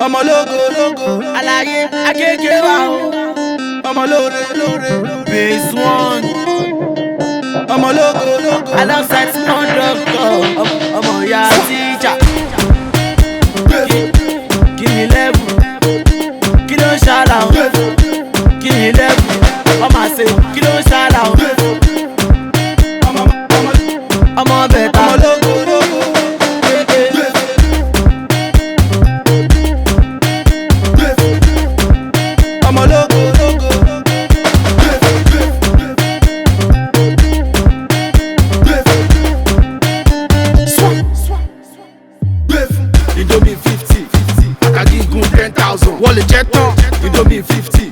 ọmọ lógo àlàyé akeke wa o ọmọ lóore Gbefun ọmọ lógo alongside small doctor ọmọ ya teacher kí ni level kí ló ń ṣàlà o kí ni level ọmọ àṣẹ kí ló ń ṣàlà o ọmọ bẹ̀ta ọmọ lógo ọmọ lógo Indomie 50, Akagigun 10,000. Wọlé jẹ́ tán. Indomie 50,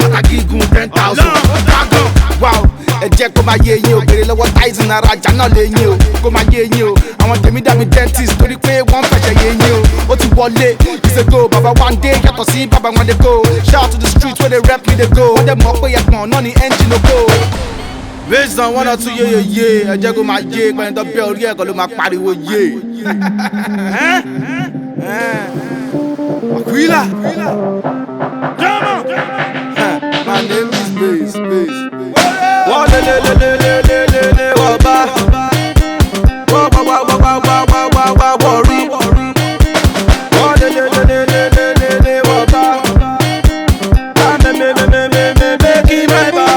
Akagigun 10,000. Dragon, wow, ẹ jẹ́ kó máa yé yín o. Bèrè lọ́wọ́ Tyson ara ajá náà lé yín o. Kó máa yé yín o. Àwọn tèmi dàbí dentist torí pé wọ́n fẹsẹ̀ yé yín o. Ó ti wọlé, ìṣègò bàbá one day yàtọ̀ sí bàbá wọn dey go. Shout to the streets where they rap me dey go. Wọ́n dẹ̀ mọ̀ pé ẹ̀pọ̀n náà ni engine go. Based on one or two ye, ẹ jẹ́ kó máa yé pẹ̀lú tó bẹ́ orí ẹ̀kọ́ ló máa pariwo yé. Aquila, my name is Space. wọ́n lé wọ́n bá wọ́n wọ̀rí wọ́n lé wọ́n bá mẹ́mẹ́mẹ́mẹ́mẹ́ kí máa bá.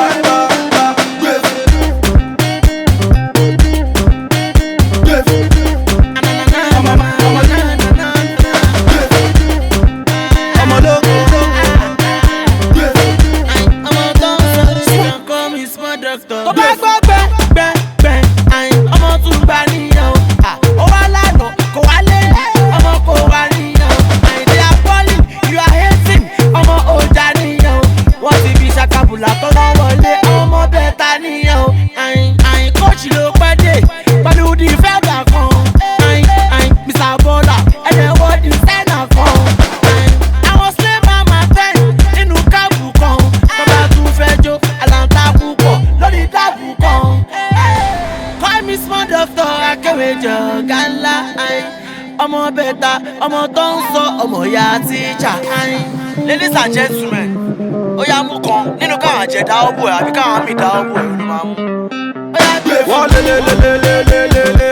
Tó bá gbọ́ gbẹ́ ọmọ tún gbà níyàn ó wá lánàá kò wá lélẹ̀ ọmọ kò wá níyàn they are falling you are hating ọmọ ọjà níyàn wọ́n ti fi ṣàkàbùlà tó lọ́ wọlé ọmọ bẹ́ẹ̀ta níyàn kóòchì ló pẹ́ dé pẹ̀lú di fẹ́gbà kan Mr. Bola ẹ̀rẹ̀ wọ́n di sẹ́nà kan àwọn slave mama ten nínú káàbù kan tó bá tún fẹ́ jó àlàntà púpọ̀ lórí dáàbù kan. Call me small doctor akéwèjọ gánlá ọmọ bẹ́ẹ̀ta ọmọ tó ń sọ ọmọ ya teacher. Ladies and gentlemen, ó yá mú kan nínú káwọn àjẹdá ọ̀bọ̀ ẹ̀ àbí káwọn àmì ìdá ọ̀bọ̀ ẹ̀ ló máa mú. Wọ́n lé